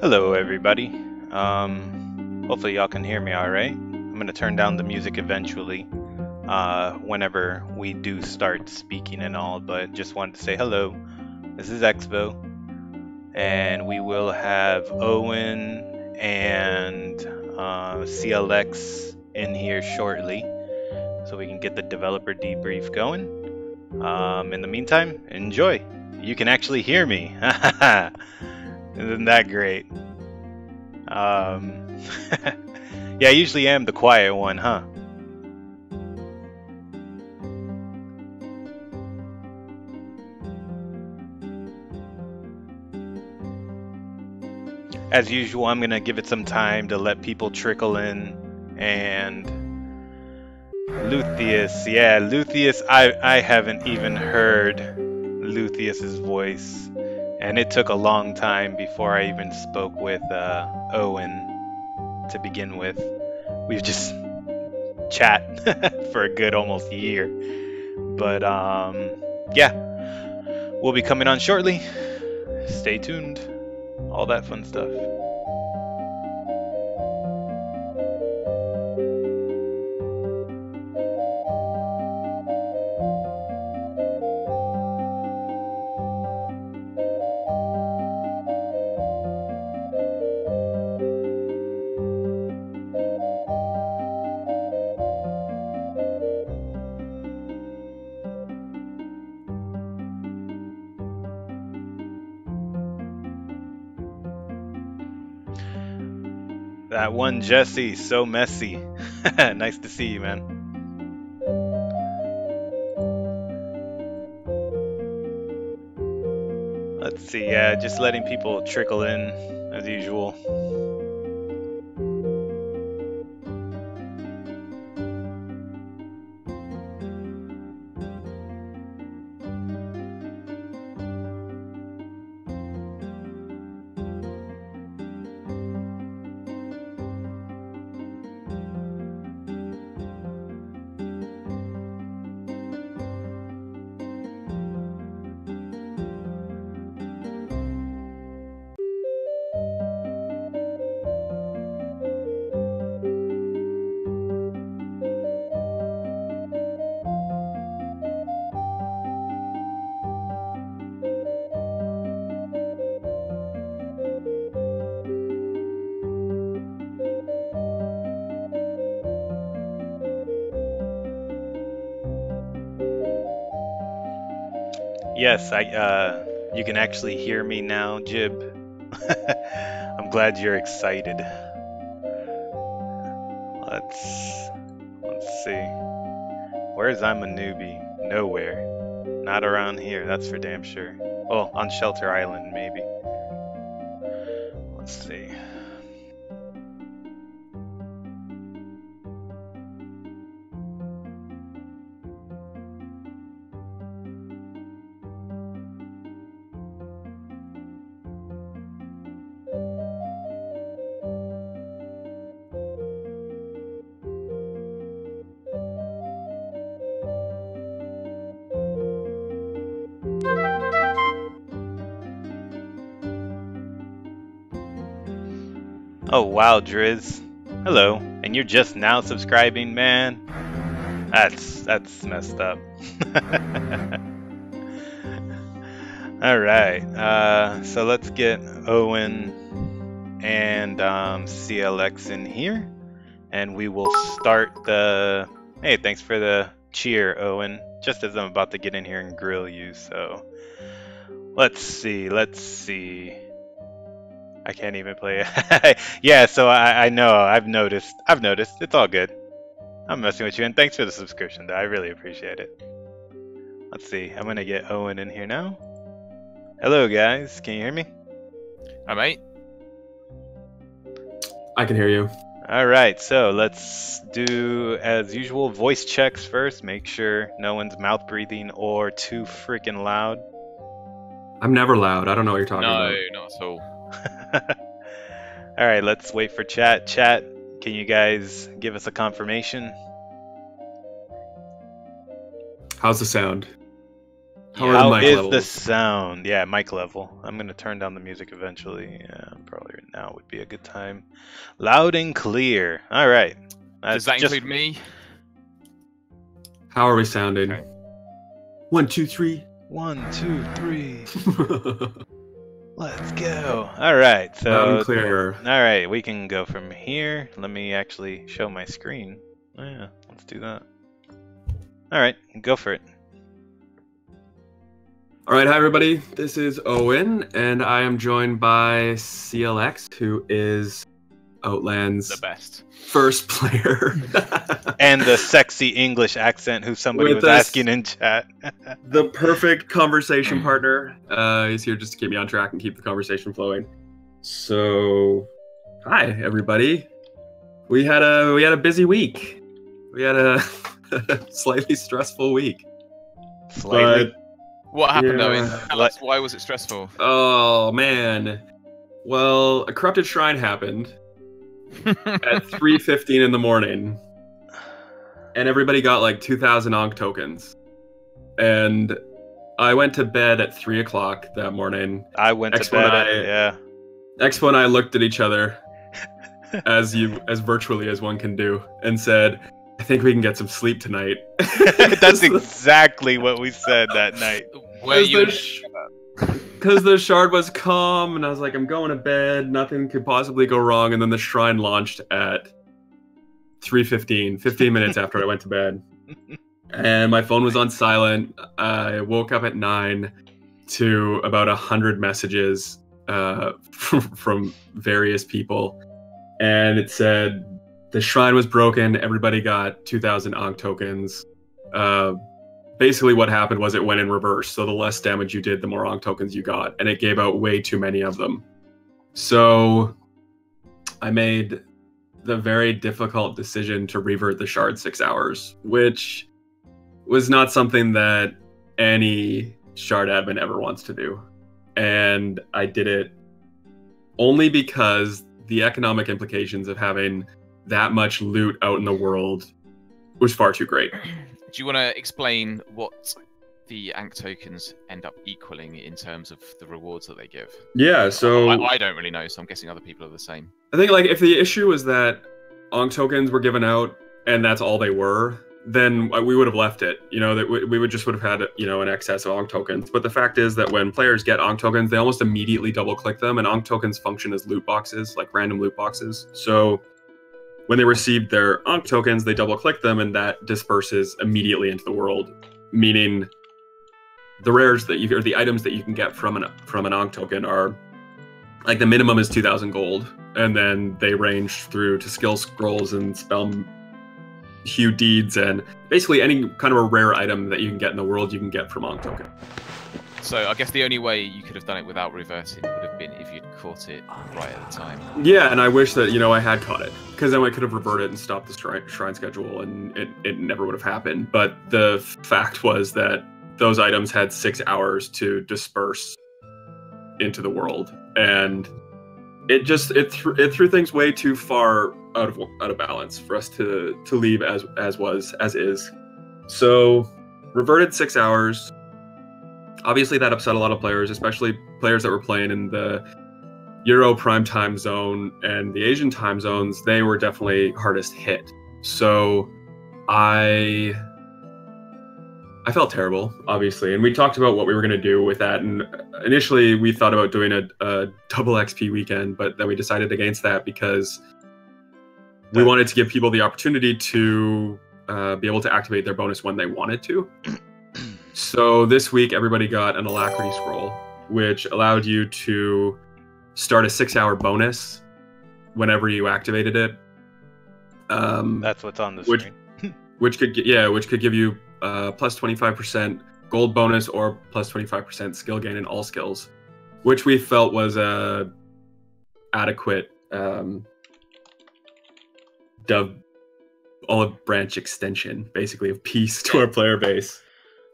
Hello, everybody. Hopefully y'all can hear me all right. I'm going to turn down the music eventually whenever we do start speaking and all, but just wanted to say hello. This is Exvo, and we will have Owen and CLX in here shortly so we can get the developer debrief going. In the meantime, enjoy. You can actually hear me. Isn't that great? Yeah, I usually am the quiet one, huh? As usual, I'm gonna give it some time to let people trickle in. And Luthieus, yeah, Luthieus, I haven't even heard Luthieus's voice. And it took a long time before I even spoke with Owen to begin with. We've just chat for a good almost year. But yeah, we'll be coming on shortly. Stay tuned. All that fun stuff. That one Jesse, so messy. Nice to see you, man. Let's see, yeah, just letting people trickle in as usual. Yes, you can actually hear me now, Jib. I'm glad you're excited. Let's see. Where's I'm a newbie? Nowhere. Not around here, that's for damn sure. Oh, on Shelter Island, maybe. Let's see. Oh wow, Driz. Hello. And you're just now subscribing, man? That's messed up. Alright, so let's get Owen and CLX in here. And we will start the... Hey, thanks for the cheer, Owen. Just as I'm about to get in here and grill you, so... Let's see. I can't even play it. Yeah, so I know, I've noticed. It's all good. I'm messing with you, and thanks for the subscription, though. I really appreciate it. Let's see, I'm gonna get Owen in here now. Hello, guys. Can you hear me? Hi, mate. I can hear you. Alright, so let's do, as usual, voice checks first. Make sure no one's mouth breathing or too freaking loud. I'm never loud. I don't know what you're talking about. No, not at all. Alright, let's wait for chat. Chat, can you guys give us a confirmation? How's the sound? How mic is levels? the sound? Yeah, mic level. I'm gonna turn down the music eventually. Yeah, probably right now would be a good time. Loud and clear. All right. Does that include me? How are we sounding? Okay. 1, 2, 3. 1, 2, 3. Let's go. All right. So. Loud and clear. All right, we can go from here. Let me actually show my screen. Oh, yeah, let's do that. All right, go for it. All right, hi everybody. This is Owen, and I am joined by CLX, who is Outlands' The best. first player. And the sexy English accent who somebody With was us. asking in chat. The perfect conversation partner. He's here just to keep me on track and keep the conversation flowing. So, hi everybody. We had a busy week. We had a slightly stressful week. Slightly. What happened, Yeah. Owen? Tell us, why was it stressful? Oh man. Well, a corrupted shrine happened at 3:15 in the morning, and everybody got like 2,000 Ankh tokens. And I went to bed at 3 o'clock that morning. I went to Expo bed. and Yeah. Expo and I looked at each other as virtually as one can do, and said, "I think we can get some sleep tonight." That's exactly what we said that night. Were you? Because the shard was calm, and I was like, I'm going to bed. Nothing could possibly go wrong. And then the shrine launched at 3:15, 15 minutes after I went to bed. And my phone was on silent. I woke up at 9 to about 100 messages from various people. And it said the shrine was broken. Everybody got 2,000 Ankh tokens. Basically what happened was it went in reverse. So the less damage you did, the more Ankh tokens you got. And it gave out way too many of them. So I made the very difficult decision to revert the shard 6 hours, which was not something that any shard admin ever wants to do. And I did it only because the economic implications of having that much loot out in the world was far too great. Do you want to explain what the Ankh tokens end up equaling in terms of the rewards that they give? Yeah, so I don't really know, so I'm guessing other people are the same. I think like if the issue was that Ankh tokens were given out and that's all they were, then we would have left it. You know, that we would have had, you know, an excess of Ankh tokens. But the fact is that when players get Ankh tokens, they almost immediately double click them, and Ankh tokens function as loot boxes, like random loot boxes. So when they received their Ankh tokens, they double click them, and that disperses immediately into the world, meaning the rares that you, or the items that you can get from an Ankh token are, like, the minimum is 2,000 gold, and then they range through to skill scrolls and spell hue deeds, and basically any kind of a rare item that you can get in the world you can get from Ankh token. So I guess the only way you could have done it without reverting would have been if you'd caught it right at the time. Yeah, and I wish that, you know, I had caught it, because then I could have reverted and stopped the shrine schedule, and it never would have happened. But the fact was that those items had 6 hours to disperse into the world, and it threw things way too far out of balance for us to leave as is. So reverted 6 hours. Obviously that upset a lot of players, especially players that were playing in the Euro prime time zone and the Asian time zones. They were definitely hardest hit. So I felt terrible, obviously, and we talked about what we were going to do with that. And initially we thought about doing a double XP weekend, but then we decided against that because we wanted to give people the opportunity to be able to activate their bonus when they wanted to. So this week, everybody got an Alacrity Scroll, which allowed you to start a 6-hour bonus whenever you activated it. That's what's on the screen. Which could give you plus 25% gold bonus or plus 25% skill gain in all skills, which we felt was a adequate Dove Olive Branch extension, basically, of peace to our player base.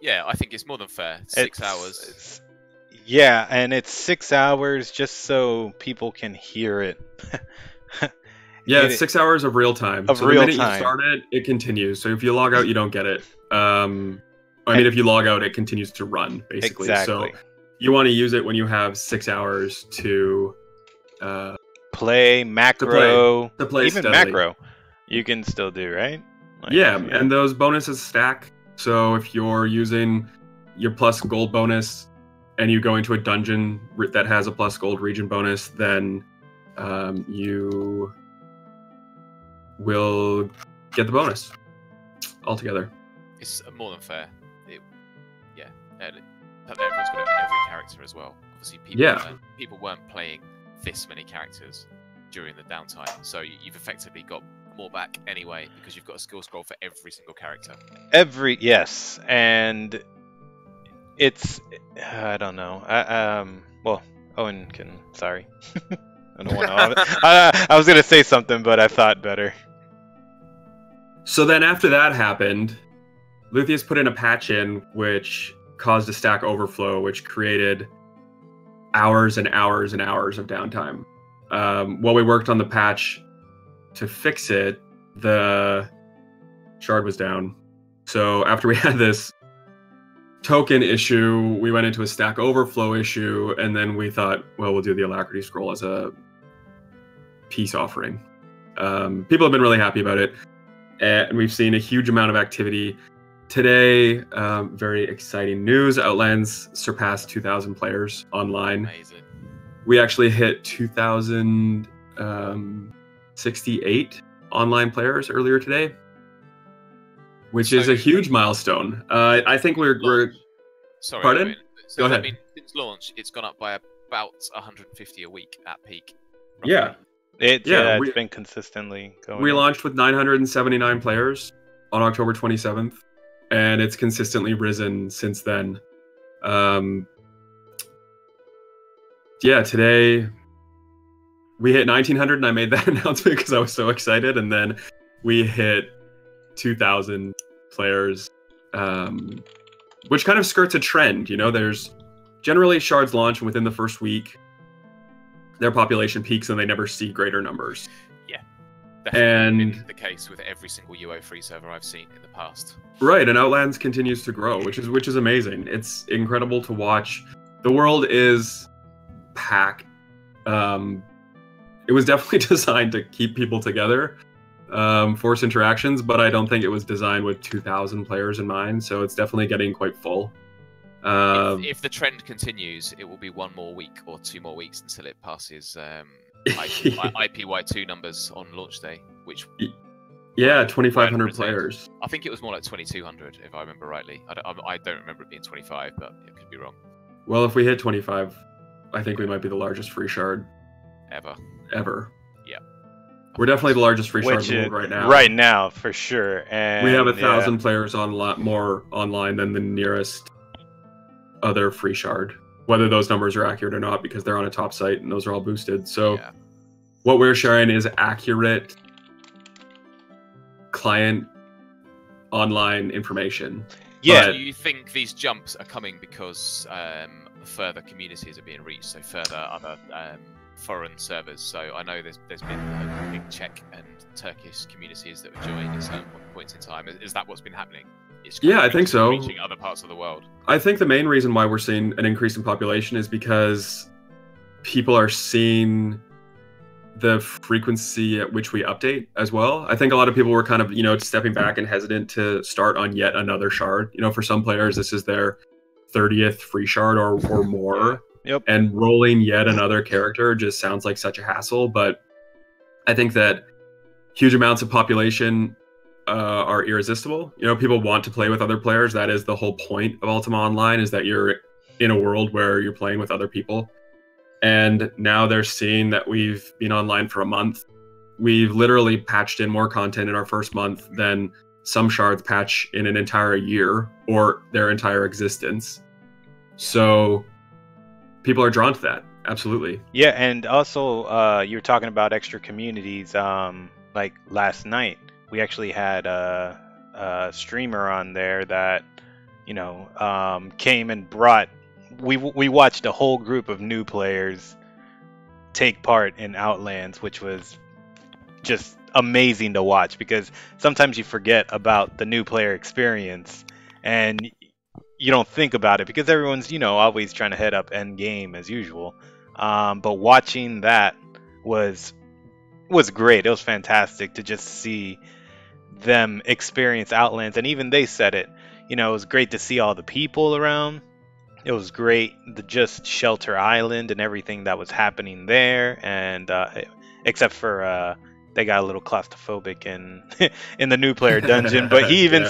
Yeah, I think it's more than fair. 6 hours. Yeah, and it's 6 hours just so people can hear it. Yeah, it's 6 hours of real time. Of so real the minute time. you start it, it continues. So if you log out, you don't get it. I mean, if you log out, it continues to run, basically. Exactly. So you want to use it when you have 6 hours to play macro, to play even steadily. macro, you can still do, right? Like, Yeah, and those bonuses stack. So if you're using your plus gold bonus and you go into a dungeon that has a plus gold region bonus, then you will get the bonus altogether. It's more than fair. Everyone's got it on every character as well. Obviously, people weren't playing this many characters during the downtime, so you've effectively got more back anyway because you've got a skill scroll for every single character. Yes, and it's I don't know. Well, Owen can. Sorry, I don't want to. I was gonna say something, but I thought better. So then, after that happened, Luthien put in a patch in which caused a stack overflow, which created hours and hours and hours of downtime. While we worked on the patch to fix it, the shard was down. So after we had this token issue, we went into a stack overflow issue, and then we thought, well, we'll do the Alacrity Scroll as a peace offering. People have been really happy about it, and we've seen a huge amount of activity. Today, very exciting news. Outlands surpassed 2,000 players online. Amazing. We actually hit 2,068 online players earlier today, which is a huge milestone. I think we're Sorry, pardon? Owen. So Go ahead. I mean, since launch, it's gone up by about 150 a week at peak. Yeah. It's we- been consistently going. We up. launched with 979 players on October 27th, and it's consistently risen since then. Today we hit 1,900, and I made that announcement because I was so excited, and then we hit 2,000 players, which kind of skirts a trend. You know, there's generally shards launch, and within the first week, their population peaks, and they never see greater numbers. Definitely been the case with every single UO free server I've seen in the past. Right, and Outlands continues to grow, which is amazing. It's incredible to watch. The world is packed. It was definitely designed to keep people together, force interactions, but I don't think it was designed with 2,000 players in mind. So it's definitely getting quite full. If the trend continues, it will be 1 more week or 2 more weeks until it passes IPY2 numbers on launch day, which 2,500 players. I think it was more like 2,200 if I remember rightly. I don't remember it being 25, but it could be wrong. Well, if we hit 25, I think we might be the largest free shard ever. Yeah, we're definitely the largest free shard in the world right now. Right now, for sure. And we have 1,000 players more online than the nearest other free shard. Whether those numbers are accurate or not, because they're on a top site and those are all boosted. So what we're sharing is accurate client online information. Yeah. Do you think these jumps are coming because further communities are being reached, so further other foreign servers? So I know there's been a big Czech and Turkish communities that have joined at certain points in time. Is that what's been happening? I think so. Reaching other parts of the world. I think the main reason why we're seeing an increase in population is because people are seeing the frequency at which we update as well. I think a lot of people were kind of, stepping back and hesitant to start on yet another shard. For some players, this is their 30th free shard or more. Yep. And rolling yet another character just sounds like such a hassle. But I think that huge amounts of population are irresistible. People want to play with other players. That is the whole point of Ultima Online, is that you're in a world where you're playing with other people. And now they're seeing that we've been online for a month. We've literally patched in more content in our first month than some shards patch in an entire year or their entire existence. So people are drawn to that. Absolutely. Yeah, and also you were talking about extra communities. Like last night, we actually had a streamer on there that, came and brought. We watched a whole group of new players take part in Outlands, which was just amazing to watch, because sometimes you forget about the new player experience, and you don't think about it because everyone's, you know, always trying to head up end game as usual. But watching that was great. It was fantastic to just see them experience Outlands, and even they said it. You know, it was great to see all the people around. It was great, just Shelter Island and everything that was happening there, and except for they got a little claustrophobic in the new player dungeon. But he even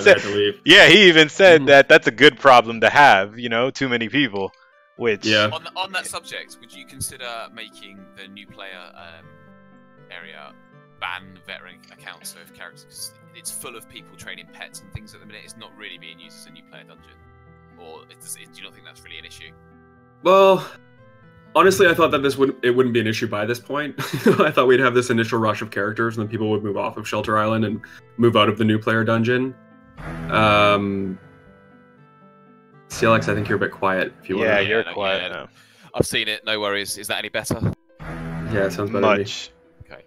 he even said that that's a good problem to have. You know, too many people. Which on that subject, would you consider making the new player area ban veteran accounts of characters? Because it's full of people training pets and things at the minute. It's not really being used as a new player dungeon. Or do you not think that's really an issue? Well, honestly, I thought that it wouldn't be an issue by this point. I thought we'd have this initial rush of characters, and then people would move off of Shelter Island and move out of the new player dungeon. CLX, I think you're a bit quiet. If you want. Yeah, you're quiet now. I've seen it. No worries. Is that any better? Yeah, it sounds better. Much. Okay.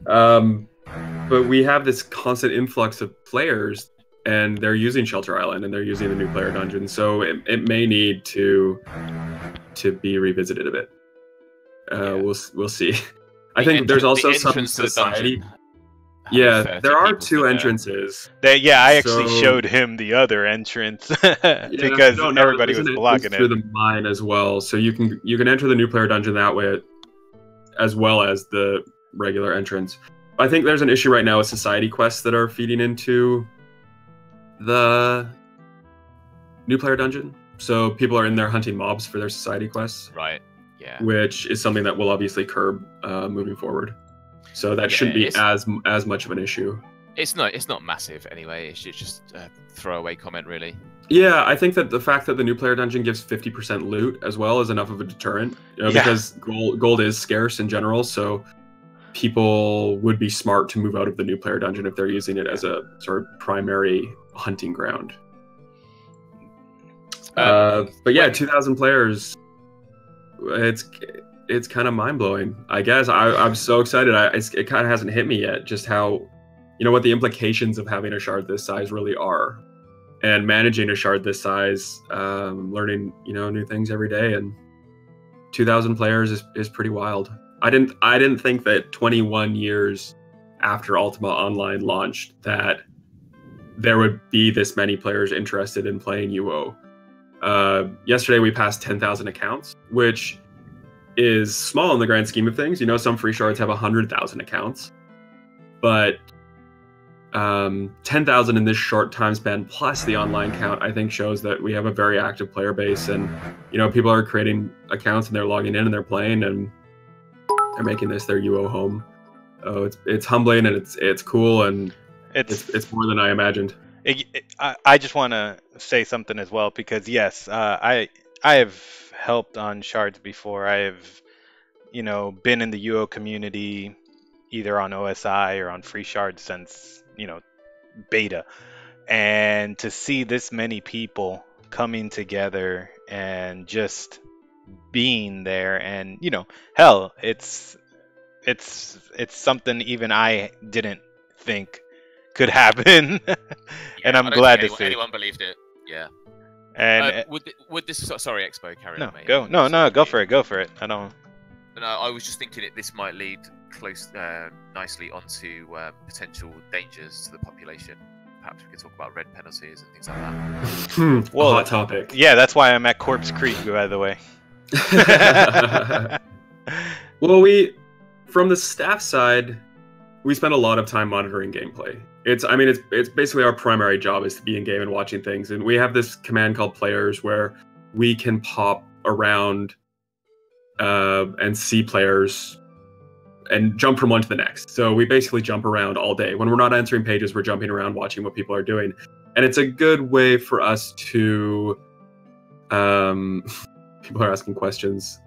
But we have this constant influx of players, and they're using Shelter Island and they're using the new player dungeon, so it may need to be revisited a bit. We'll see. I think there's also some society. Yeah, there are two entrances. I actually showed him the other entrance because everybody was blocking it. Through the mine as well, so you can enter the new player dungeon that way, as well as the regular entrance. I think there's an issue right now with society quests that are feeding into the new player dungeon. So people are in there hunting mobs for their society quests. Right. Yeah. Which is something that will obviously curb moving forward. So that shouldn't be as much of an issue. It's not massive anyway. It's just a throwaway comment, really. Yeah, I think that the fact that the new player dungeon gives 50% loot as well is enough of a deterrent. Because gold is scarce in general, so people would be smart to move out of the new player dungeon if they're using it as a sort of primary hunting ground. But yeah, 2,000 players. It's kind of mind blowing. I guess I'm so excited. It kind of hasn't hit me yet just how, what the implications of having a shard this size really are, and managing a shard this size, learning new things every day, and 2,000 players is pretty wild. I didn't think that 21 years after Ultima Online launched that there would be this many players interested in playing UO. Yesterday we passed 10,000 accounts, which is small in the grand scheme of things. Some free shards have 100,000 accounts, but 10,000 in this short time span plus the online count, I think, shows that we have a very active player base, and people are creating accounts and they're logging in and they're playing and they're making this their UO home. Oh, it's humbling and it's cool, and it's more than I imagined. I just want to say something as well, because yes, I have helped on shards before. I have, been in the UO community either on OSI or on free shards since, beta. And to see this many people coming together and just being there, and hell, it's something even I didn't think could happen. And I'm glad to see anyone believed it. Yeah. And would this sorry, Expo, carry on, mate. Go for it. I don't. No, I was just thinking this might lead nicely onto potential dangers to the population. Perhaps we could talk about red penalties and things like that. Well, hot topic. Yeah, that's why I'm at Corpse Creek, by the way. Well, from the staff side, we spend a lot of time monitoring gameplay. It's basically our primary job is to be in game and watching things. And we have this command called players where we can pop around and see players and jump from one to the next. So we basically jump around all day. When we're not answering pages, we're jumping around watching what people are doing. And it's a good way for us to people are asking questions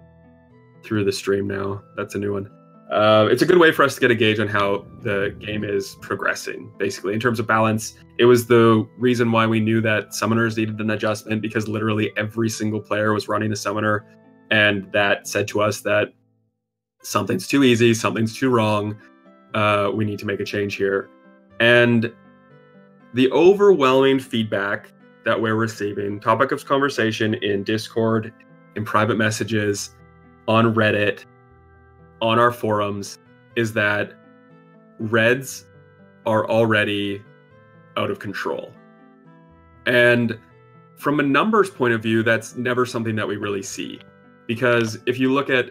through the stream now. That's a new one. It's a good way for us to get a gauge on how the game is progressing, basically. In terms of balance, it was the reason why we knew that summoners needed an adjustment, because literally every single player was running a summoner, and that said to us that something's too easy, something's too wrong, we need to make a change here. And the overwhelming feedback that we're receiving, topic of conversation in Discord, in private messages, on Reddit, on our forums, is that reds are already out of control. And from a numbers point of view, that's never something that we really see. Because if you look at,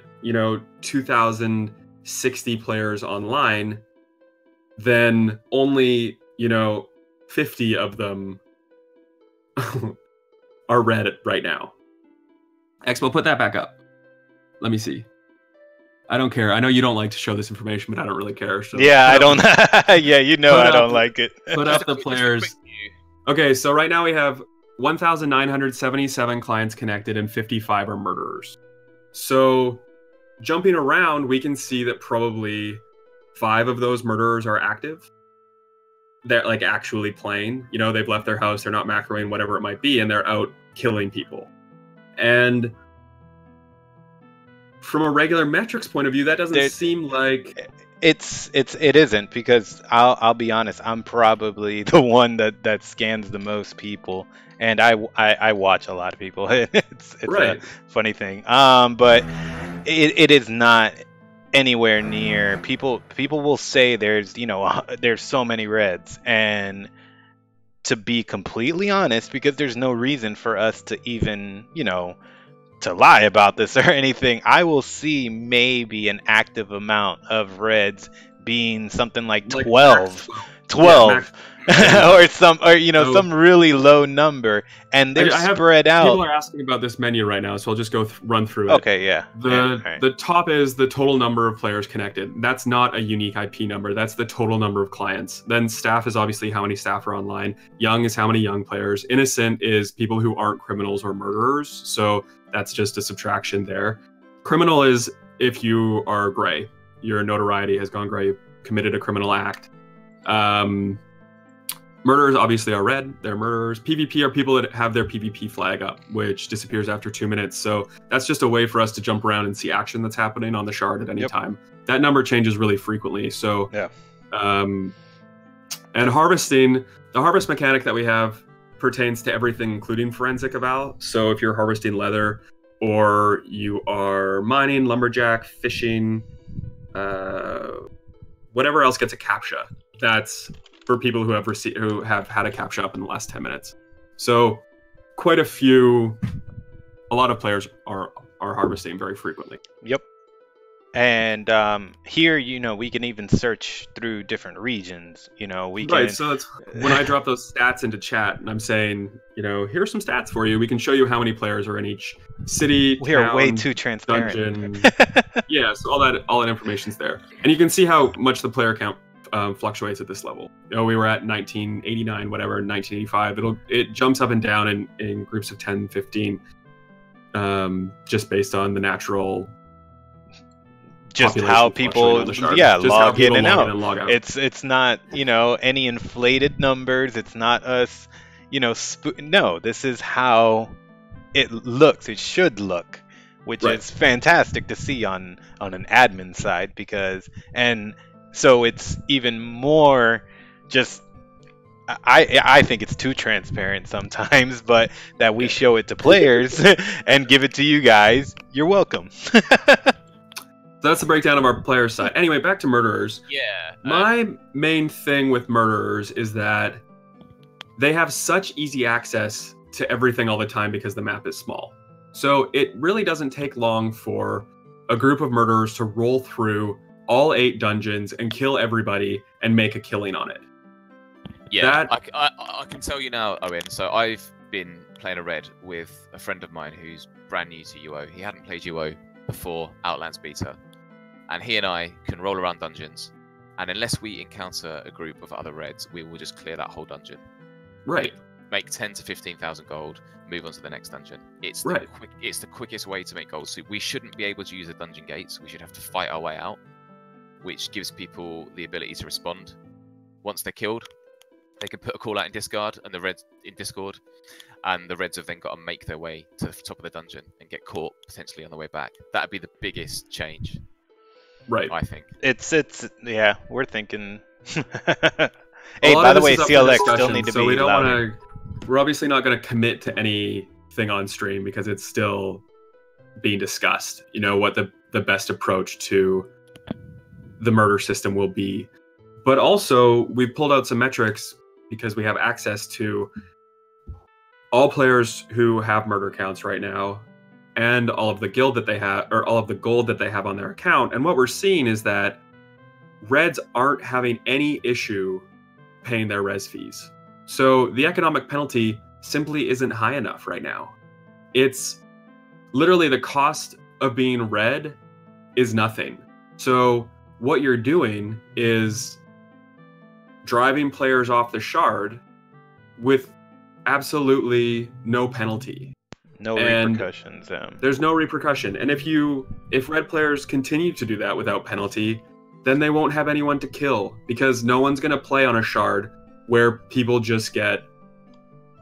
2,060 players online, then only, 50 of them are red right now. Expo, put that back up. Let me see. I don't care. I know you don't like to show this information, but I don't really care. So yeah, I don't. Yeah, I don't like it. Put up the players. Okay, so right now we have 1,977 clients connected and 55 are murderers. So jumping around, we can see that probably 5 of those murderers are active. They're like actually playing. They've left their house, they're not macroing, whatever it might be, and they're out killing people. And from a regular metrics point of view, that doesn't seem like it isn't, because I'll be honest, I'm probably the one that scans the most people, and I watch a lot of people. It's right. A funny thing. But it is not anywhere near. People will say there's so many reds, and to be completely honest, because there's no reason for us to even to lie about this or anything, I will see maybe an active amount of reds being something like 12 Yeah, or some really low number, and they're spread out. People are asking about this menu right now, so I'll just go run through it. Okay, yeah. The top is the total number of players connected. That's not a unique IP number. That's the total number of clients. Then staff is obviously how many staff are online. Young is how many young players. Innocent is people who aren't criminals or murderers. So that's just a subtraction there. Criminal is if you are gray. Your notoriety has gone gray. You committed a criminal act. Murderers obviously are red. They're murderers. PvP are people that have their PvP flag up, which disappears after 2 minutes. So that's just a way for us to jump around and see action that's happening on the shard at any time. That number changes really frequently. So, and harvesting, the harvest mechanic that we have pertains to everything, including forensic eval. So if you're harvesting leather, or you are mining, lumberjack, fishing, whatever else gets a captcha, that's for people who have had a captcha up in the last 10 minutes. So a lot of players are harvesting very frequently. Yep. And here, we can even search through different regions. Right, so that's when I drop those stats into chat and I'm saying, here's some stats for you. We can show you how many players are in each city, we are way too transparent. Dungeon. Yeah, so all that information's there. And you can see how much the player count fluctuates at this level. We were at 1989, whatever, 1985. It jumps up and down in groups of 10, 15, just based on the natural just how people log in and out. It's not any inflated numbers. It's not us no, this is how it looks. It should look, which is fantastic to see on an admin side, and so it's even more just I think it's too transparent sometimes, but that we show it to players and give it to you guys, you're welcome. So that's the breakdown of our player side. Anyway, back to murderers. Yeah. My main thing with murderers is that they have such easy access to everything all the time because the map is small. So it really doesn't take long for a group of murderers to roll through all 8 dungeons and kill everybody and make a killing on it. Yeah, I can tell you now, Owen. So I've been playing a red with a friend of mine who's brand new to UO. He hadn't played UO before Outlands beta. And he and I can roll around dungeons, and unless we encounter a group of other reds, we will just clear that whole dungeon. Right. Make 10 to 15,000 gold, move on to the next dungeon. It's the quickest way to make gold. So we shouldn't be able to use the dungeon gates. We should have to fight our way out, which gives people the ability to respond. Once they're killed, they can put a call out in Discord, and the reds in Discord, and the reds have then got to make their way to the top of the dungeon and get caught potentially on the way back. That'd be the biggest change. Right. I think. It's we're thinking. Hey, by the way, CLX still need to be louder. we're obviously not going to commit to anything on stream because it's still being discussed, you know, what the best approach to the murder system will be. But also, we've pulled out some metrics because we have access to all players who have murder counts right now and all of the guild that they have, or all of the gold that they have on their account. And what we're seeing is that Reds aren't having any issue paying their res fees. So the economic penalty simply isn't high enough right now. It's literally the cost of being red is nothing. So what you're doing is driving players off the shard with absolutely no penalty. No And repercussions. there's no repercussion. And if red players continue to do that without penalty, then they won't have anyone to kill, because no one's going to play on a shard where people just get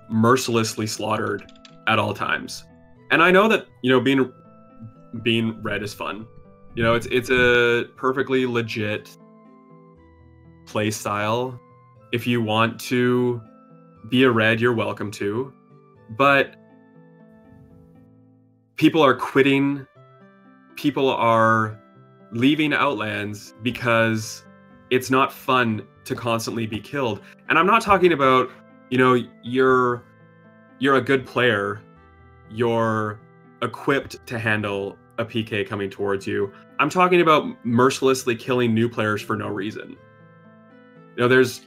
mercilessly slaughtered at all times. And I know that, you know, being red is fun. You know, it's a perfectly legit play style. If you want to be a red, you're welcome to. But people are quitting. People are leaving Outlands because it's not fun to constantly be killed. And I'm not talking about, you know, you're a good player, you're equipped to handle a PK coming towards you. I'm talking about mercilessly killing new players for no reason. You know, there's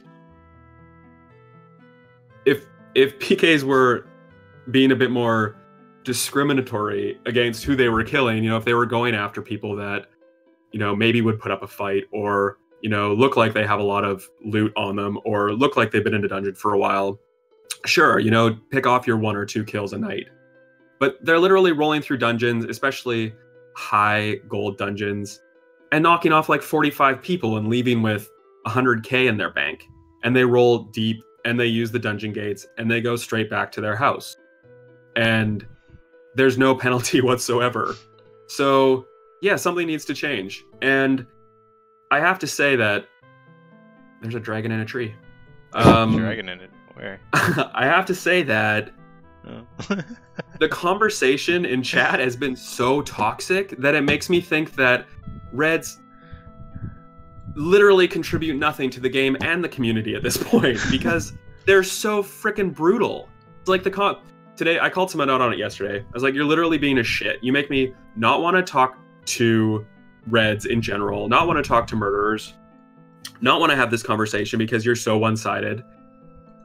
if PKs were being a bit more discriminatory against who they were killing, you know, if they were going after people that, you know, maybe would put up a fight, or, you know, look like they have a lot of loot on them, or look like they've been in a dungeon for a while, sure, you know, pick off your 1 or 2 kills a night. But they're literally rolling through dungeons, especially high gold dungeons, and knocking off like 45 people and leaving with 100k in their bank. And they roll deep, and they use the dungeon gates, and they go straight back to their house. And there's no penalty whatsoever. So yeah, something needs to change. And I have to say that there's a dragon in a tree. Dragon in it? Where? I have to say that Oh. the conversation in chat has been so toxic that it makes me think that Reds literally contribute nothing to the game and the community at this point, because they're so freaking brutal. It's like today, I called someone out on it yesterday. I was like, you're literally being a shit. You make me not want to talk to Reds in general, not want to talk to murderers, not want to have this conversation because you're so one-sided.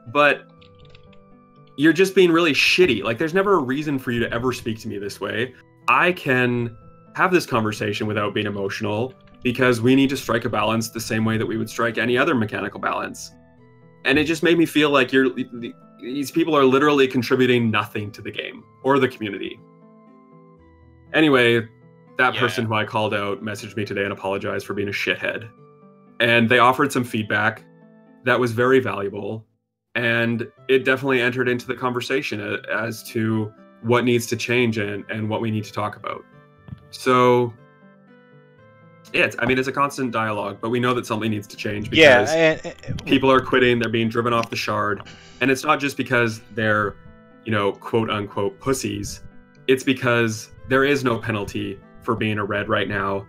But you're just being really shitty. Like, there's never a reason for you to ever speak to me this way. I can have this conversation without being emotional, because we need to strike a balance the same way that we would strike any other mechanical balance. And it just made me feel like these people are literally contributing nothing to the game or the community. Anyway, that person who I called out messaged me today and apologized for being a shithead. And they offered some feedback that was very valuable. And it definitely entered into the conversation as to what needs to change and what we need to talk about. So, yeah, it's a constant dialogue, but we know that something needs to change because people are quitting, they're being driven off the shard. And it's not just because they're, you know, quote unquote pussies. It's because there is no penalty for being a red right now.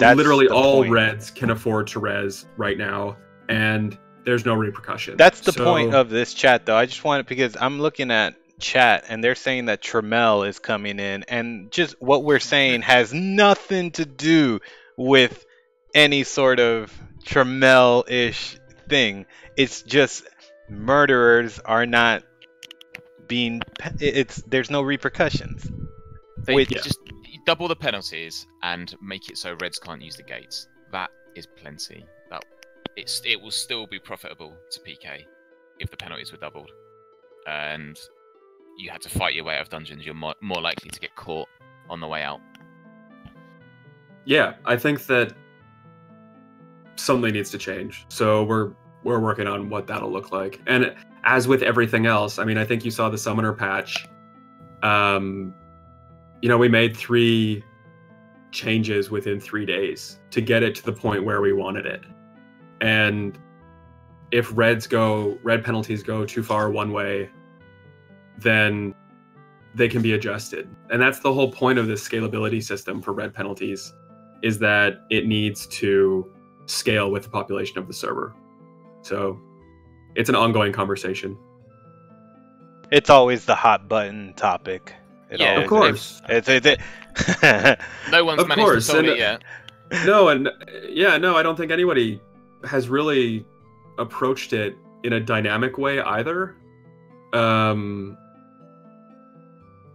Literally all Reds can afford to res right now, and there's no repercussion. That's the point of this chat, though. I just want it because I'm looking at chat and they're saying that Tremel is coming in, and just what we're saying has nothing to do with any sort of Tremel-ish thing. It's just murderers are not being. There's no repercussions. Just double the penalties and make it so Reds can't use the gates. That is plenty. It will still be profitable to PK if the penalties were doubled, and you had to fight your way out of dungeons. You're more likely to get caught on the way out. Yeah, I think that something needs to change. So we're working on what that'll look like. And as with everything else, I mean, I think you saw the summoner patch. You know, we made 3 changes within 3 days to get it to the point where we wanted it. And if red penalties go too far one way, then they can be adjusted. And that's the whole point of this scalability system for red penalties, is that it needs to scale with the population of the server. So it's an ongoing conversation. It's always the hot button topic. Yeah, of course. No one's Of managed course, to solve and- it yet. No, and I don't think anybody has really approached it in a dynamic way either.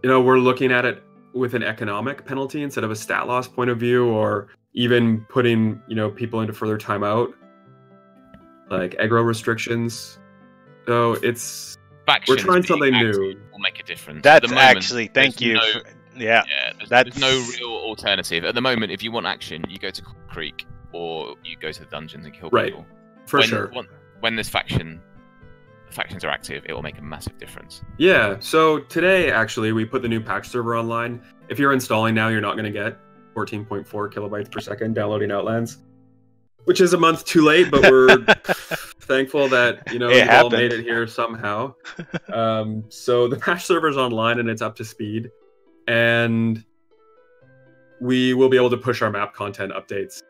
We're looking at it with an economic penalty instead of a stat loss point of view, or even putting, people into further timeout, like aggro restrictions. So we're trying something new. Will make a difference. That's At the moment, actually, thank you. there's no- Yeah, there's no real alternative. At the moment, if you want action, you go to Creek or you go to the dungeons and kill people. For sure. When this factions are active, it will make a massive difference. Yeah, so today, actually, we put the new patch server online. If you're installing now, you're not going to get 14.4 kilobytes per second downloading Outlands, which is a month too late, but we're thankful that, you've all made it here somehow. So the patch server's online and it's up to speed, and we will be able to push our map content updates.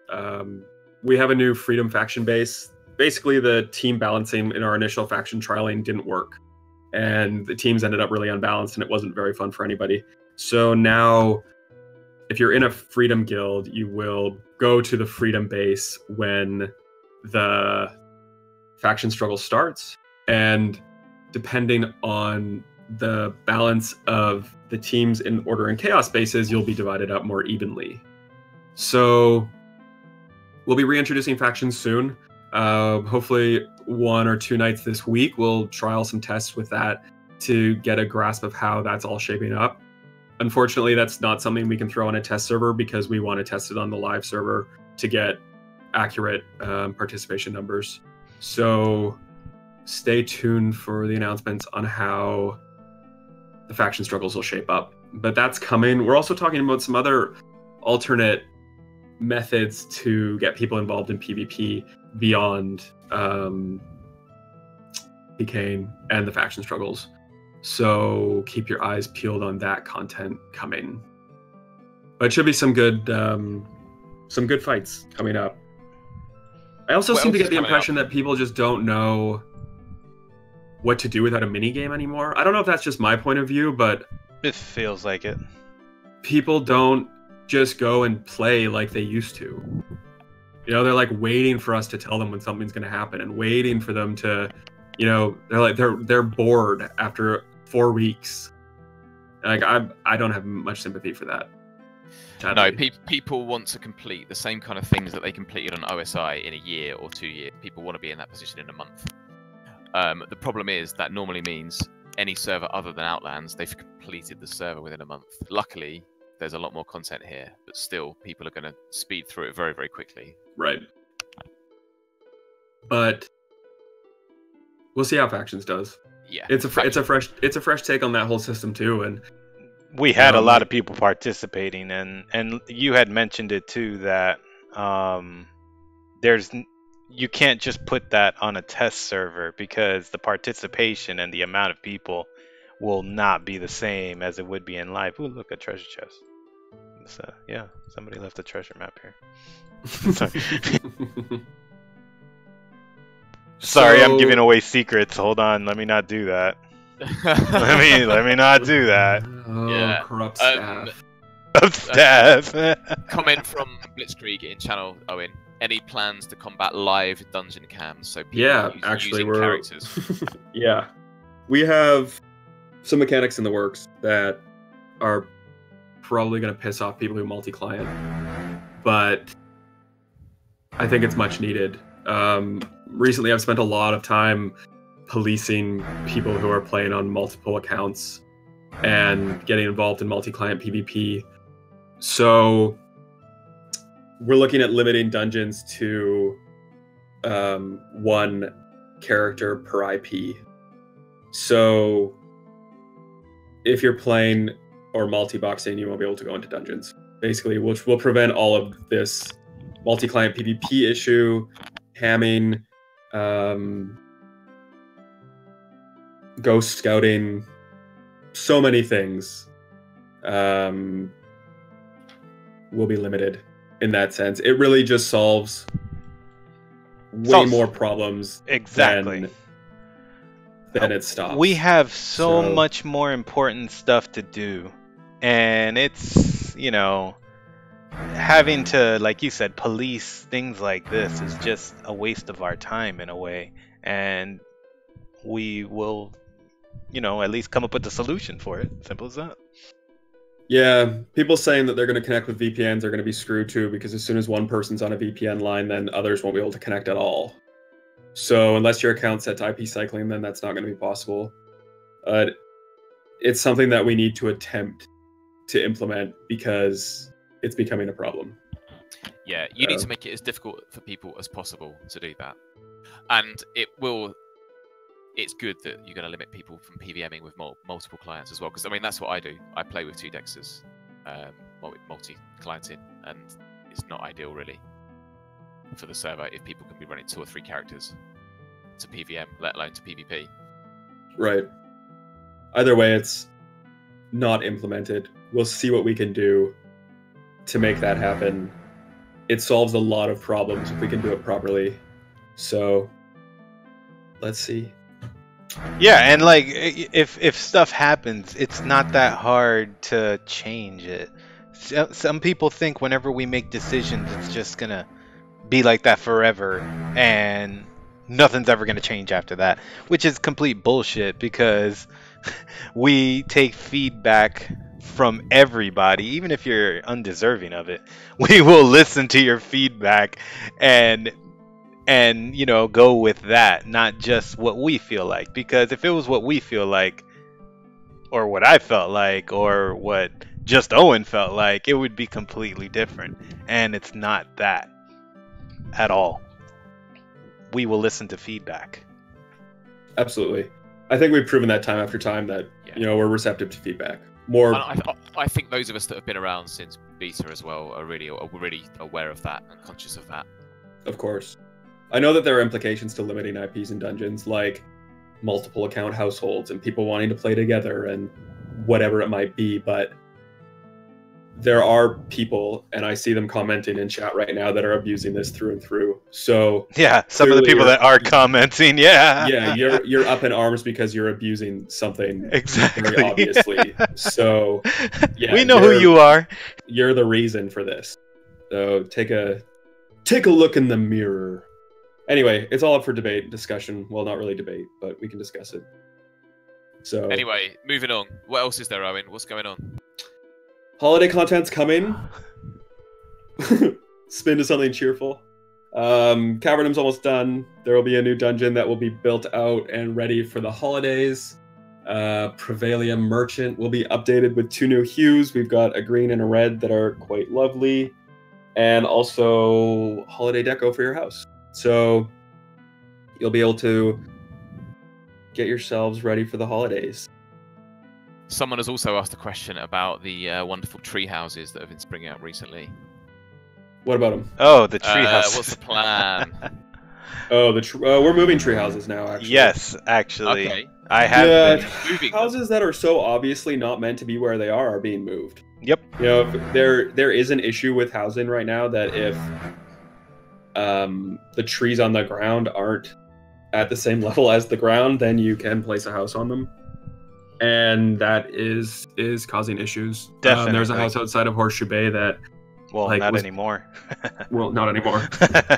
We have a new Freedom faction base. Basically, the team balancing in our initial faction trialing didn't work, and the teams ended up really unbalanced, and it wasn't very fun for anybody. So now, if you're in a Freedom guild, you will go to the Freedom base when the faction struggle starts, and depending on the balance of the teams in Order and Chaos bases, you'll be divided up more evenly. So we'll be reintroducing factions soon. Hopefully 1 or 2 nights this week, we'll trial some tests with that to get a grasp of how that's all shaping up. Unfortunately, that's not something we can throw on a test server because we want to test it on the live server to get accurate participation numbers. So stay tuned for the announcements on how the faction struggles will shape up. But that's coming. We're also talking about some other alternate methods to get people involved in PvP beyond PKing and the faction struggles. So keep your eyes peeled on that content coming. But it should be some good fights coming up. I also seem to get the impression that people just don't know what to do without a minigame anymore. I don't know if that's just my point of view, but it feels like it. People don't just go and play like they used to. They're like waiting for us to tell them when something's going to happen, and waiting for them to, they're bored after 4 weeks. Like I don't have much sympathy for that. No, people want to complete the same kind of things that they completed on OSI in a year or 2 years. People want to be in that position in a month. The problem is that normally means any server other than Outlands, they've completed the server within a month. Luckily, there's a lot more content here, but still, people are going to speed through it very, very quickly. Right. But we'll see how Factions does. Yeah, it's a fresh take on that whole system too, and we had a lot of people participating, and you had mentioned it too, that you can't just put that on a test server because the participation and the amount of people will not be the same as it would be in live. Ooh, look, a treasure chest. So, yeah, somebody left a treasure map here. Sorry, I'm giving away secrets. Hold on, let me not do that. let me not do that. Oh, yeah. Corrupt staff. Comment from Blitzkrieg in channel, Owen. Any plans to combat live dungeon cams? So people actually, using characters. Yeah, we have some mechanics in the works that are probably going to piss off people who multi-client, but I think it's much needed. Recently, I've spent a lot of time policing people who are playing on multiple accounts and getting involved in multi-client PvP. So we're looking at limiting dungeons to 1 character per IP. So if you're playing or multi-boxing, you won't be able to go into dungeons, basically, which will prevent all of this multi-client PvP issue, hamming, ghost scouting, so many things will be limited in that sense. It really just solves way more problems exactly than it stops. We have so much more important stuff to do, and it's, you know, having to, like you said, police things like this is just a waste of our time in a way, and we will, you know, at least come up with a solution for it. Simple as that. Yeah, people saying that they're going to connect with VPNs are going to be screwed too, because as soon as one person's on a VPN line, then others won't be able to connect at all. So unless your account's set to IP cycling, then that's not going to be possible. It's something that we need to attempt to implement because it's becoming a problem. Yeah, you need to make it as difficult for people as possible to do that. And it's good that you're going to limit people from PVMing with multiple clients as well. Because, I mean, that's what I do. I play with 2 Dexters, multi-clienting, and it's not ideal, really, for the server if people can be running 2 or 3 characters to PVM, let alone to PvP. Right. Either way, it's not implemented. We'll see what we can do to make that happen. It solves a lot of problems if we can do it properly. So, let's see. Yeah, and like, if stuff happens, it's not that hard to change it. Some people think whenever we make decisions, it's just gonna be like that forever, and nothing's ever gonna change after that, which is complete bullshit, because we take feedback from everybody, even if you're undeserving of it. We will listen to your feedback and you know, go with that, not just what we feel like. Because if it was what we feel like, or what I felt like, or what just Owen felt like, it would be completely different. And it's not that at all. We will listen to feedback. Absolutely. I think we've proven that time after time that, you know, we're receptive to feedback. More. I think those of us that have been around since beta as well are really aware of that and conscious of that. Of course. I know that there are implications to limiting IPs in dungeons, like multiple account households and people wanting to play together and whatever it might be, but there are people, and I see them commenting in chat right now, that are abusing this through and through. So yeah, some of the people that are commenting, yeah, you're up in arms because you're abusing something exactly, very obviously. So yeah, we know who you are. You're the reason for this. So take a look in the mirror. Anyway, it's all up for debate and discussion. Well, not really debate, but we can discuss it. So anyway, moving on. What else is there, Owen? What's going on? Holiday content's coming. Spin to something cheerful. Cavernum's almost done. There will be a new dungeon that will be built out and ready for the holidays. Prevalia Merchant will be updated with 2 new hues. We've got a green and a red that are quite lovely. And also holiday deco for your house. So you'll be able to get yourselves ready for the holidays. Someone has also asked a question about the wonderful tree houses that have been springing up recently. What about them? Oh, the tree house. What's the plan? Oh, we're moving tree houses now, actually. Yes, actually. Okay. I have been moving houses that are so obviously not meant to be where they are being moved. Yep. You know, there is an issue with housing right now that if the trees on the ground aren't at the same level as the ground, then you can place a house on them. And that is causing issues. Definitely. There's a house outside of Horseshoe Bay that... Well, like, not anymore. Well, not anymore.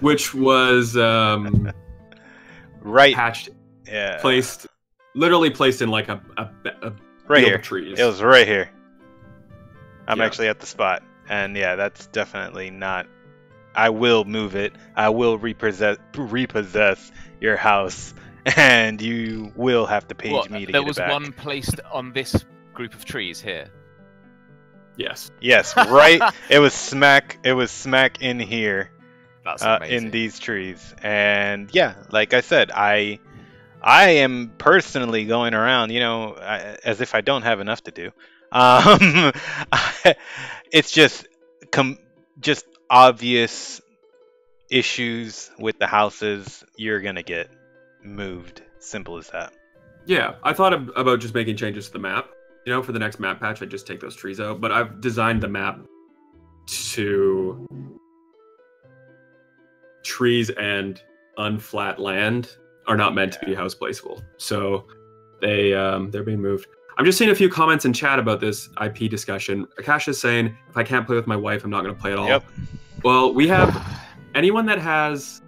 Which was right, patched, yeah, literally placed in like a right here. Of trees. It was right here. I'm Yeah. actually at the spot, and yeah, that's definitely not. I will move it. I will repossess your house, and you will have to page me to there get was it back. one placed on this group of trees here. Yes. Yes, right. It was smack in here. That's amazing. In these trees. And yeah, like I said, I am personally going around, you know, as if I don't have enough to do. It's just obvious issues with the houses. You're gonna get moved. Simple as that. Yeah, I thought about just making changes to the map. for the next map patch, I just take those trees out. But I've designed the map to trees and unflat land are not meant to be house placeable. So they're being moved. I'm just seeing a few comments in chat about this IP discussion. Akash is saying, if I can't play with my wife, I'm not going to play at all. Yep. Well, we have anyone that has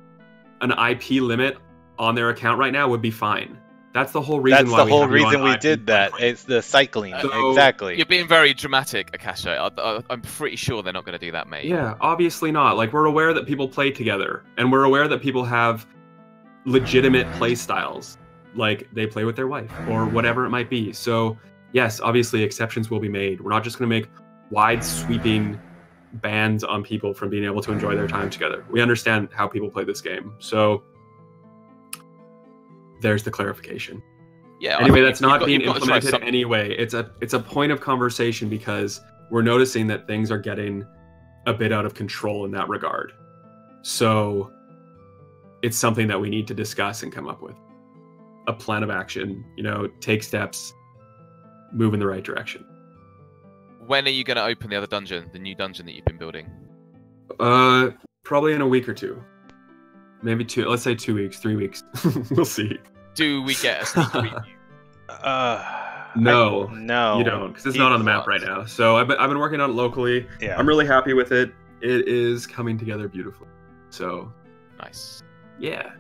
an IP limit on their account right now would be fine. That's the whole reason why we did that. It's the cycling. So, exactly. You're being very dramatic, Akasha. I'm pretty sure they're not going to do that, mate. Yeah, obviously not. Like, we're aware that people play together, and we're aware that people have legitimate play styles. Like, they play with their wife, or whatever it might be. So, yes, obviously exceptions will be made. We're not just going to make wide sweeping bans on people from being able to enjoy their time together. We understand how people play this game. So, there's the clarification. Yeah. Anyway, that's not being implemented anyway. It's a point of conversation because we're noticing that things are getting a bit out of control in that regard. So it's something that we need to discuss and come up with a plan of action. Take steps, move in the right direction. When are you going to open the other dungeon, the new dungeon that you've been building? Probably in a week or two. Maybe let's say 2 weeks, 3 weeks. We'll see. Do we get a sneak preview? No, no, you don't, because it's not on the map right now. So I've been working on it locally. Yeah. I'm really happy with it. It is coming together beautifully. So Nice. yeah.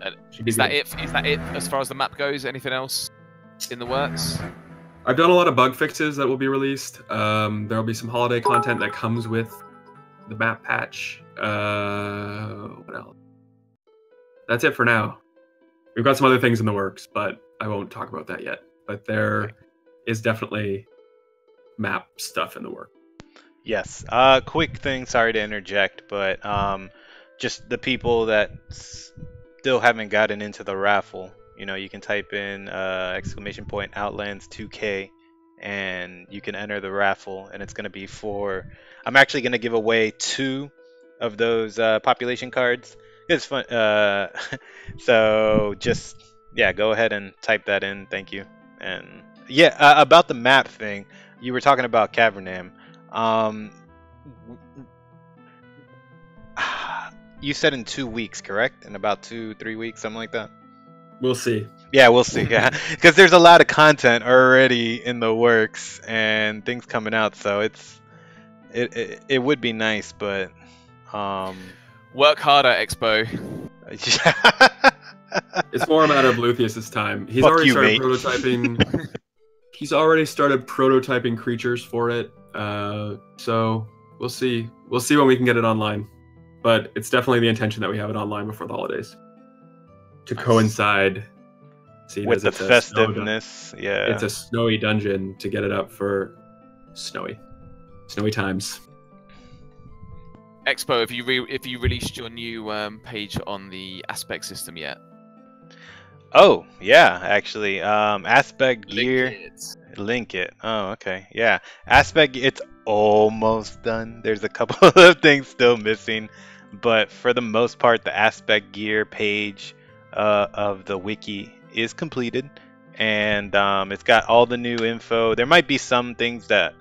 Is that it? Is that it as far as the map goes? Anything else in the works? I've done a lot of bug fixes that will be released. There will be some holiday content that comes with the map patch. What else? That's it for now. We've got some other things in the works, but I won't talk about that yet. But there is definitely map stuff in the work. Yes. Quick thing. Sorry to interject, but just the people that still haven't gotten into the raffle. You can type in ! Outlands 2K, and you can enter the raffle, and it's going to be for. I'm actually going to give away 2 of those population cards. It's fun. So just go ahead and type that in. Thank you. And about the map thing, you were talking about Cavernam. You said in 2 weeks, correct? In about 2-3 weeks, something like that. We'll see. Yeah, we'll see. Yeah, because there's a lot of content already in the works and things coming out. So it would be nice, but Work harder, Expo. It's more a matter of Luthier's time. He's Fuck already you, started mate. prototyping. He's already started prototyping creatures for it. So we'll see. We'll see when we can get it online. But it's definitely the intention that we have it online before the holidays to coincide. With the festiveness. Yeah. It's a snowy dungeon to get it up for snowy times. Expo, have you released your new page on the aspect system yet? Oh yeah, actually, aspect gear. Link it. Oh, okay. Yeah, aspect. It's almost done. There's a couple of things still missing, but for the most part, the aspect gear page of the wiki is completed, and it's got all the new info. There might be some things that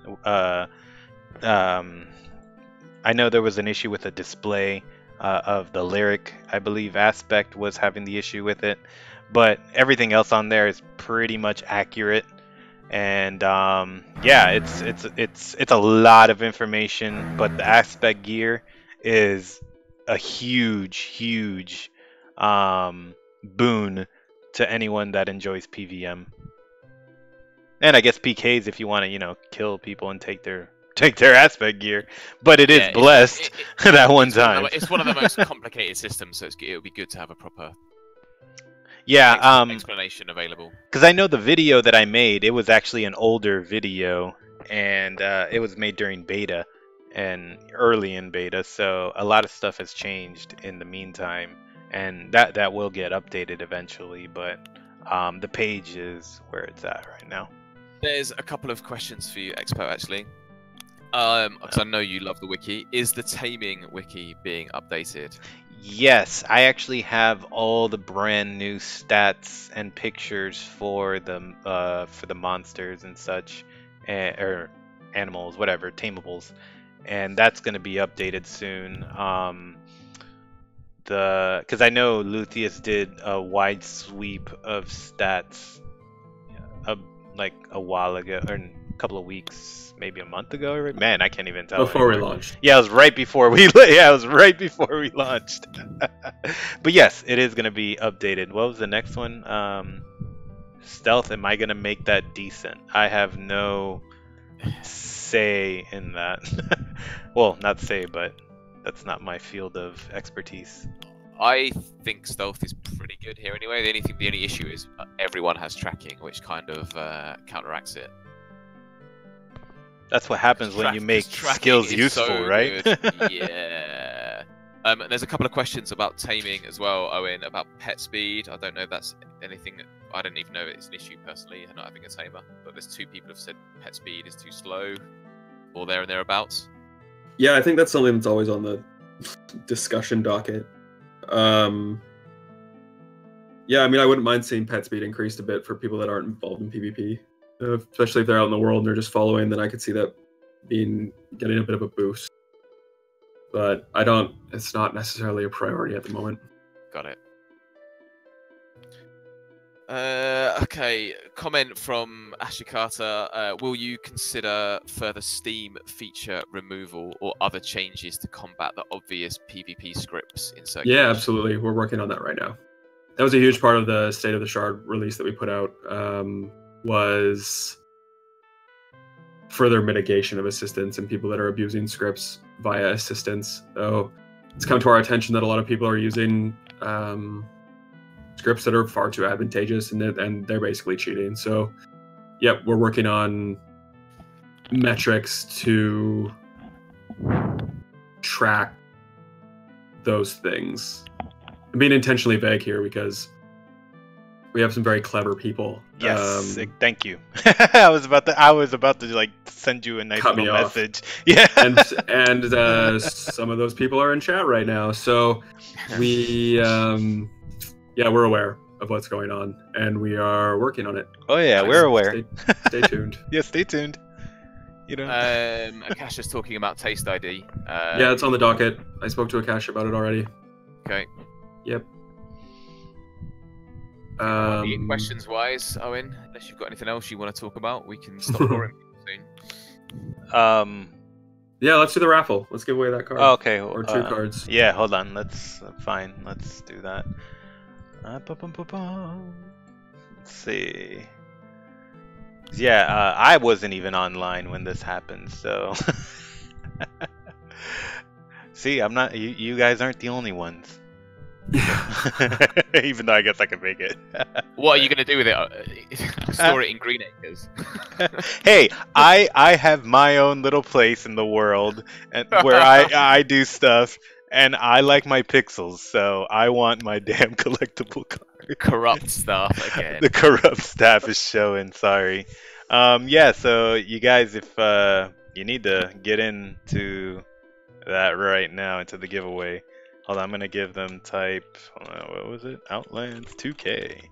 I know there was an issue with the display of the lyric. I believe aspect was having the issue with it, but everything else on there is pretty much accurate. And it's a lot of information, but the aspect gear is a huge boon to anyone that enjoys PVM. And I guess PKs if you want to, kill people and take their aspect gear, but it is blessed that one time. It's one of the most complicated systems, so it would be good to have a proper explanation available. Because I know the video that I made, it was actually an older video, and it was made during beta and early in beta, so a lot of stuff has changed in the meantime, and that will get updated eventually, but the page is where it's at right now. There's a couple of questions for you, Expo, actually. Because I know you love the wiki. Is the taming wiki being updated? Yes, I actually have all the brand new stats and pictures for the monsters and such, or animals, whatever, tamables, and that's going to be updated soon. Because I know Luthien did a wide sweep of stats, like a while ago, or a couple of weeks, maybe a month ago. Man, I can't even tell. Before anymore. we launched. Yeah, it was right before we. Yeah, it was right before we launched. But yes, it is going to be updated. What was the next one? Stealth. Am I going to make that decent? I have no say in that. Well, not say, but that's not my field of expertise. I think stealth is pretty good here anyway. The only issue is everyone has tracking, which kind of counteracts it. That's what happens when you make skills useful, so right? Yeah. There's a couple of questions about taming as well, Owen, about pet speed. I don't know if that's anything. I don't even know if it's an issue personally, not having a tamer. But there's 2 people who've said pet speed is too slow, or there and thereabouts. Yeah, I think that's something that's always on the discussion docket. Yeah, I mean, I wouldn't mind seeing pet speed increased a bit for people that aren't involved in PvP, especially if they're out in the world and they're just following. Then I could see that getting a bit of a boost. But it's not necessarily a priority at the moment. Got it. Okay, comment from Ashikata. Will you consider further Steam feature removal or other changes to combat the obvious PvP scripts in circulation? Yeah, absolutely. We're working on that right now. That was a huge part of the State of the Shard release that we put out, was further mitigation of assistance and people that are abusing scripts via assistance. So it's come to our attention that a lot of people are using scripts that are far too advantageous, and they're basically cheating. So, yep, we're working on metrics to track those things. I'm being intentionally vague here because we have some very clever people. Yes, thank you. I was about to like send you a nice little message. Yeah, and some of those people are in chat right now. So we, yeah, we're aware of what's going on, and we are working on it. Oh yeah, we're aware. Stay tuned. Yeah, stay tuned. You know. Akash is talking about Taste ID. Yeah, it's on the docket. I spoke to Akash about it already. Okay. Yep. Questions wise, Owen, unless you've got anything else you want to talk about, we can stop boring soon. Yeah, let's do the raffle. Let's give away that card. Oh, okay. Or 2 cards. Yeah, hold on. Let's do that. Let's see. Yeah, I wasn't even online when this happened, so. See, I'm not. You guys aren't the only ones. Even though I guess I can make it. What are you gonna do with it? Store it in Green Acres. Hey, I have my own little place in the world, and where I do stuff, and I like my pixels, so I want my damn collectible card. Corrupt stuff again. The corrupt staff is showing. Sorry. Yeah. So you guys, if you need to get into that right now, into the giveaway. Hold on, I'm gonna give them type. What was it? Outlands 2K.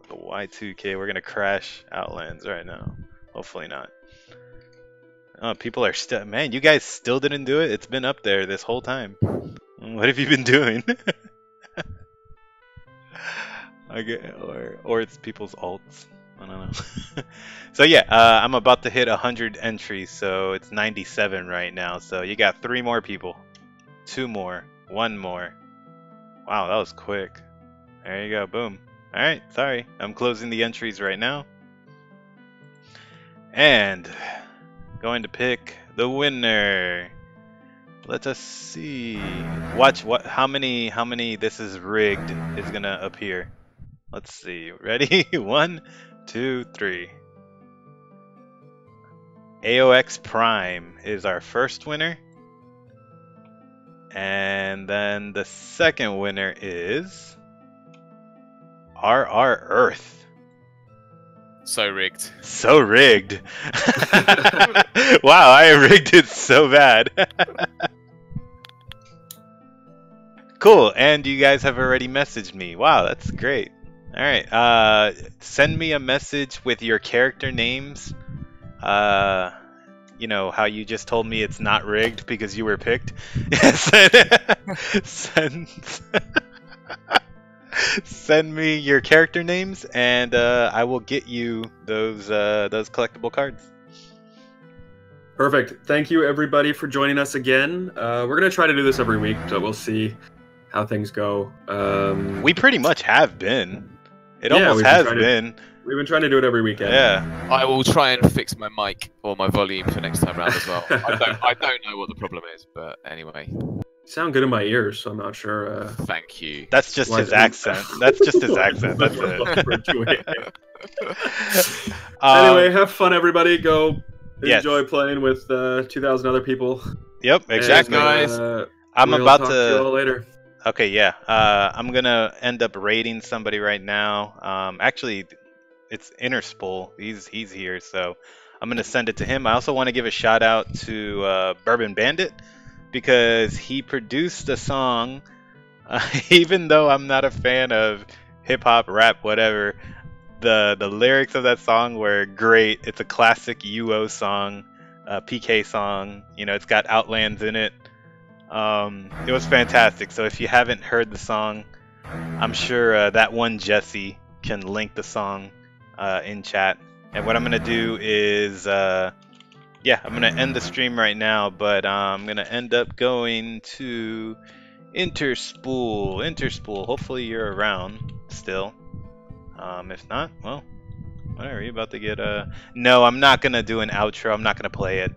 The Y2K. We're gonna crash Outlands right now. Hopefully not. Oh, people are still. Man, you guys still didn't do it. It's been up there this whole time. What have you been doing? Or it's people's alts. I don't know. So yeah, I'm about to hit 100 entries, so it's 97 right now. So you got 3 more people, 2 more. 1 more. Wow, that was quick. There you go. Boom. Alright, sorry. I'm closing the entries right now. And going to pick the winner. Let us see. Watch how many this is rigged is gonna appear. Let's see. Ready? 1, 2, 3. AOX Prime is our first winner. And then the second winner is RR Earth. So rigged. So rigged. Wow, I rigged it so bad. Cool, and you guys have already messaged me. Wow, that's great. Alright, send me a message with your character names you know how you just told me it's not rigged because you were picked. send, send me your character names, and I will get you those collectible cards. Perfect. Thank you, everybody, for joining us again. We're going to try to do this every week, so we'll see how things go. We pretty much have been. It Yeah, almost has been. We've been trying to do it every weekend. Yeah. I will try and fix my mic or my volume for next time round as well. I don't know what the problem is, but anyway. Sound good in my ears, so I'm not sure. Thank you. That's just his accent. That's just his accent. That's it. Anyway, have fun, everybody. Go Yes. enjoy playing with 2,000 other people. Yep, exactly. guys. I'm we'll about talk to you all later. Okay, yeah. I'm gonna end up raiding somebody right now. Actually, it's Interspool. He's here, so I'm gonna send it to him. I also want to give a shout out to Bourbon Bandit because he produced a song. Even though I'm not a fan of hip hop, rap, whatever, the lyrics of that song were great. It's a classic UO song, PK song. You know, it's got Outlands in it. It was fantastic. So if you haven't heard the song, I'm sure that one Jesse can link the song in chat. And what I'm gonna do is, yeah, I'm gonna end the stream right now, but I'm gonna end up going to Interspool. Interspool. Hopefully you're around still. If not, well, whatever. You about to get No, I'm not gonna do an outro. I'm not gonna play it.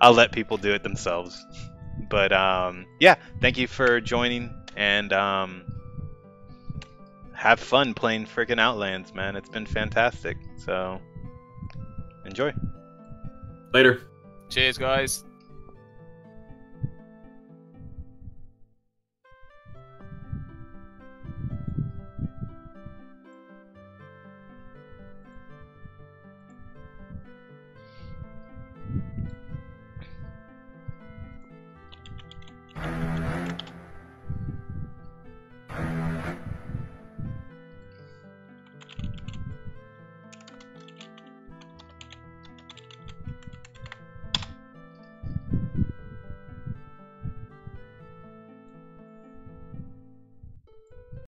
I'll let people do it themselves. But yeah, thank you for joining, and have fun playing freaking Outlands, man. It's been fantastic. So enjoy. Later. Cheers, guys.